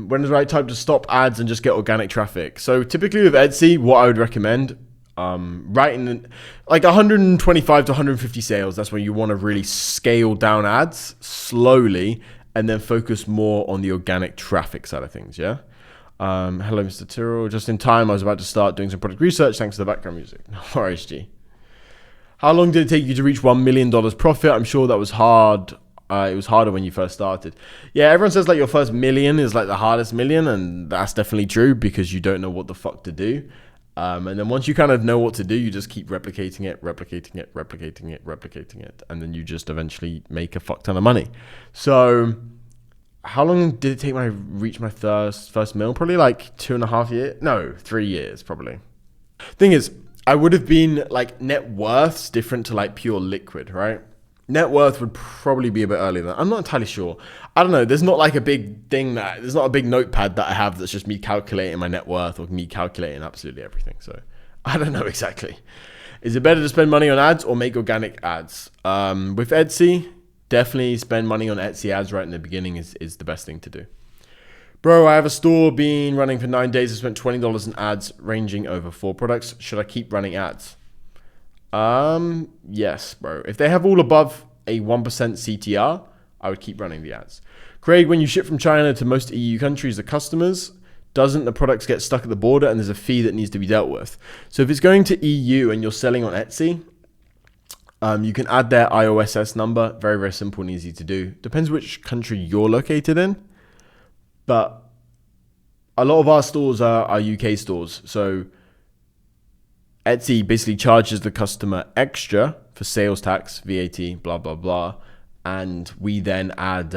When is the right time to stop ads and just get organic traffic? So typically with Etsy, what I would recommend, right in like 125 to 150 sales, that's when you want to really scale down ads slowly and then focus more on the organic traffic side of things. Yeah. Hello, Mr. Tyrrell. Just in time, I was about to start doing some product research thanks to the background music. No worries, G. How long did it take you to reach $1 million profit? I'm sure that was hard. It was harder when you first started. Yeah, everyone says like your first million is like the hardest million, and that's definitely true because you don't know what the fuck to do. And then once you kind of know what to do, you just keep replicating it, and then you just eventually make a fuck ton of money. So how long did it take when I reached my first mil? Probably like 2.5 years. No, 3 years probably. Thing is, I would have been like net worth's different to like pure liquid, right? Net worth would probably be a bit earlier than that. I'm not entirely sure. I don't know. There's not like a big thing there's not a big notepad that I have that's just me calculating my net worth or me calculating absolutely everything. So I don't know exactly. Is it better to spend money on ads or make organic ads? With Etsy, definitely spend money on Etsy ads right in the beginning is the best thing to do. Bro, I have a store been running for 9 days. I spent $20 in ads ranging over 4 products. Should I keep running ads? Yes, bro. If they have all above a 1% CTR, I would keep running the ads. Craig, when you ship from China to most EU countries, the customers, doesn't the products get stuck at the border and there's a fee that needs to be dealt with? So if it's going to EU and you're selling on Etsy, you can add their IOSS number. Very, very simple and easy to do. Depends which country you're located in. But a lot of our stores are UK stores. So Etsy basically charges the customer extra for sales tax, VAT, blah, blah, blah. And we then add,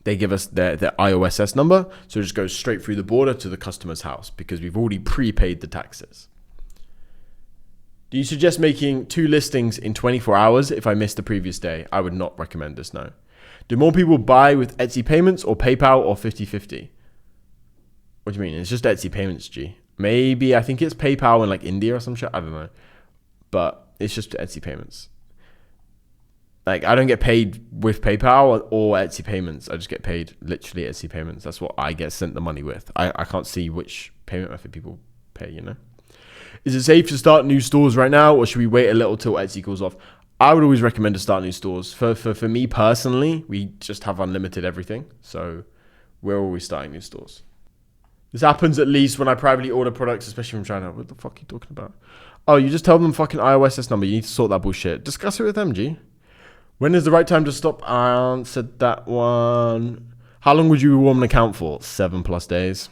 they give us their IOSS number. So it just goes straight through the border to the customer's house because we've already prepaid the taxes. Do you suggest making 2 listings in 24 hours if I missed the previous day? I would not recommend this, no. Do more people buy with Etsy payments or PayPal or 50-50? What do you mean? It's just Etsy payments, G. Maybe, I think it's PayPal in like India or some shit. I don't know. But it's just Etsy payments. Like, I don't get paid with PayPal or Etsy payments. I just get paid literally Etsy payments. That's what I get sent the money with. I can't see which payment method people pay, you know? Is it safe to start new stores right now, or should we wait a little till Etsy calls off? I would always recommend to start new stores. For me personally, we just have unlimited everything. So we're always starting new stores. This happens at least when I privately order products, especially from China. What the fuck are you talking about? Oh, you just tell them fucking IOSS number. You need to sort that bullshit. Discuss it with them, G. When is the right time to stop? I answered that one. How long would you warm an account for? 7+ days.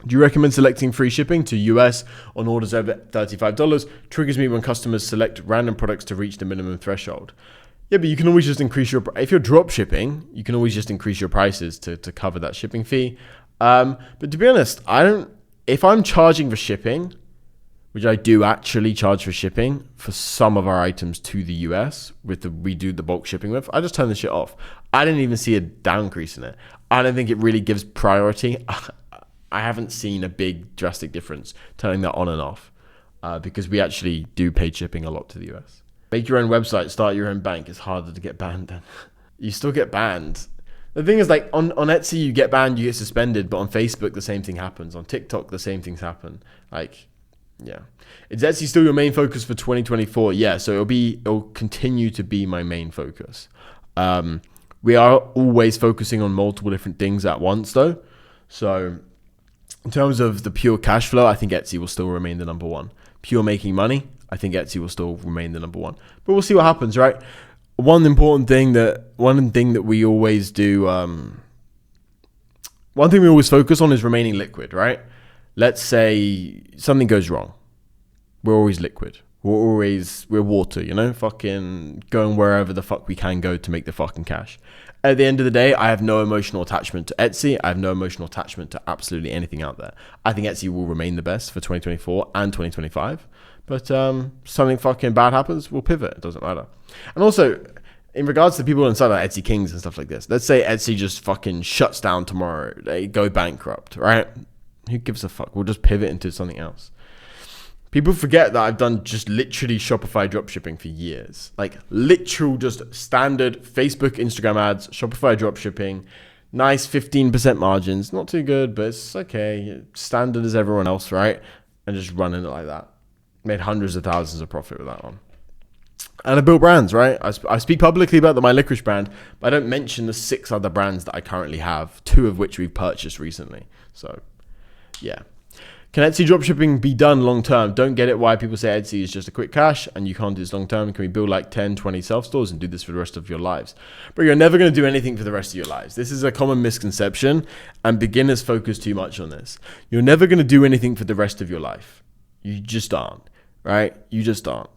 Do you recommend selecting free shipping to US on orders over $35? Triggers me when customers select random products to reach the minimum threshold. Yeah, but you can always just increase your... If you're drop shipping, you can always just increase your prices to cover that shipping fee. But to be honest, if I'm charging for shipping, which I do actually charge for shipping for some of our items to the US we do the bulk shipping with, I just turn the shit off. I didn't even see a downcrease in it. I don't think it really gives priority. I haven't seen a big drastic difference turning that on and off because we actually do paid shipping a lot to the US. Make your own website, start your own bank. It's harder to get banned then. You still get banned. The thing is, like, on Etsy, you get banned, you get suspended, but on Facebook, the same thing happens. On TikTok, the same things happen. Like, yeah. Is Etsy still your main focus for 2024? Yeah, so it'll continue to be my main focus. We are always focusing on multiple different things at once, though. So in terms of the pure cash flow, I think Etsy will still remain the number one. Pure making money, I think Etsy will still remain the number one. But we'll see what happens, right? One thing that we always do, one thing we always focus on is remaining liquid, right? Let's say something goes wrong. We're always liquid. We're water, you know? Fucking going wherever the fuck we can go to make the fucking cash. At the end of the day, I have no emotional attachment to Etsy. I have no emotional attachment to absolutely anything out there. I think Etsy will remain the best for 2024 and 2025. But something fucking bad happens, we'll pivot. It doesn't matter. And also, in regards to people inside like Etsy Kings and stuff like this, let's say Etsy just fucking shuts down tomorrow. They go bankrupt, right? Who gives a fuck? We'll just pivot into something else. People forget that I've done just literally Shopify dropshipping for years. Like literal just standard Facebook, Instagram ads, Shopify dropshipping, Nice 15% margins. Not too good, but it's okay. Standard as everyone else, right? And just running it like that. Made hundreds of thousands of profit with that one. And I built brands, right? I speak publicly about the My Licorice brand, but I don't mention the 6 other brands that I currently have, 2 of which we've purchased recently. So, yeah. Can Etsy dropshipping be done long term? Don't get it why people say Etsy is just a quick cash and you can't do this long term. Can we build like 10, 20 self-stores and do this for the rest of your lives? But you're never going to do anything for the rest of your lives. This is a common misconception, and beginners focus too much on this. You're never going to do anything for the rest of your life. You just aren't, right? You just aren't.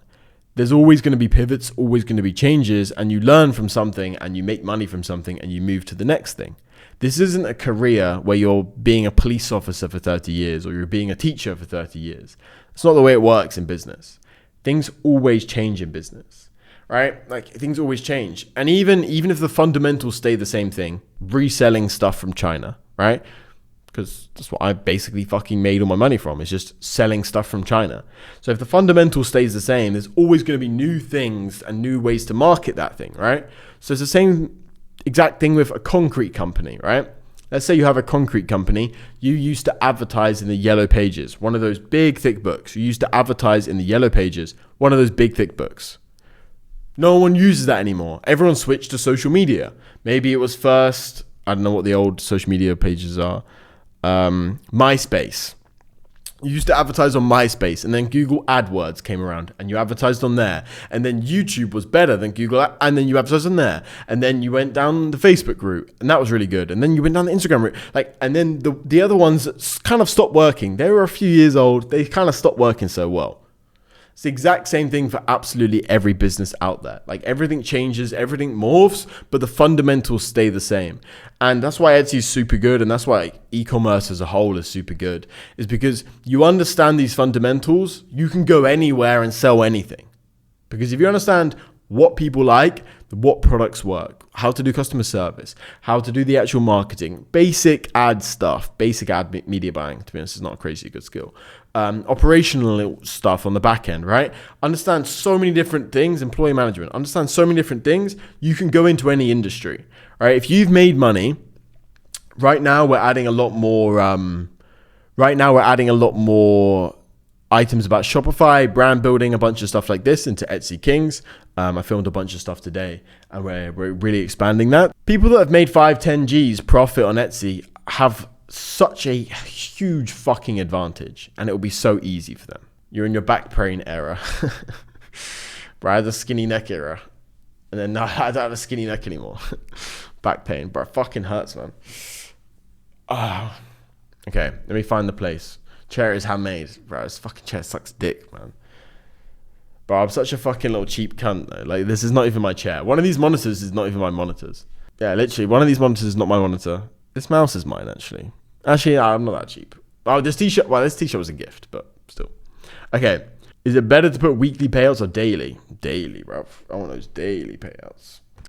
There's always going to be pivots, always going to be changes, and you learn from something and you make money from something and you move to the next thing. This isn't a career where you're being a police officer for 30 years or you're being a teacher for 30 years. It's not the way it works in business. Things always change in business, right? Like things always change. And even if the fundamentals stay the same thing, reselling stuff from China, right? Because that's what I basically fucking made all my money from. It's just selling stuff from China. So if the fundamental stays the same, there's always going to be new things and new ways to market that thing, right? So it's the same exact thing with a concrete company, right? Let's say you have a concrete company. You used to advertise in the yellow pages, one of those big, thick books. You used to advertise in the yellow pages, one of those big, thick books. No one uses that anymore. Everyone switched to social media. Maybe it was first, I don't know what the old social media pages are. MySpace. You used to advertise on MySpace, and then Google AdWords came around and you advertised on there, and then YouTube was better than Google, and then you advertised on there, and then you went down the Facebook route and that was really good, and then you went down the Instagram route, and then the other ones kind of stopped working. They were a few years old, they kind of stopped working so well. It's the exact same thing for absolutely every business out there. Like everything changes, everything morphs, but the fundamentals stay the same. And that's why Etsy is super good. And that's why e-commerce as a whole is super good, is because you understand these fundamentals, you can go anywhere and sell anything. Because if you understand what people like, what products work, how to do customer service, how to do the actual marketing, basic ad stuff, basic ad media buying, to be honest, is not a crazy good skill. Operational stuff on the back end, right? Understand so many different things, employee management, understand so many different things, you can go into any industry, right? If you've made money, right now we're adding a lot more items about Shopify, brand building, a bunch of stuff like this into Etsy Kings. I filmed a bunch of stuff today and we're really expanding that. People that have made 5-10 G's profit on Etsy have such a huge fucking advantage, and it will be so easy for them. You're in your back pain era. Bro, I had the skinny neck era, and then now I don't have a skinny neck anymore. Back pain, bro, it fucking hurts, man. Oh. Okay, let me find the place. Chair is handmade, bro. This fucking chair sucks dick, man. Bro, I'm such a fucking little cheap cunt, though. Like, this is not even my chair. One of these monitors is not even my monitors. Yeah, literally, one of these monitors is not my monitor. This mouse is mine, actually. Actually, I'm not that cheap. Oh, this t-shirt was a gift, but still. Okay, is it better to put weekly payouts or daily? Daily, bro. I want those daily payouts.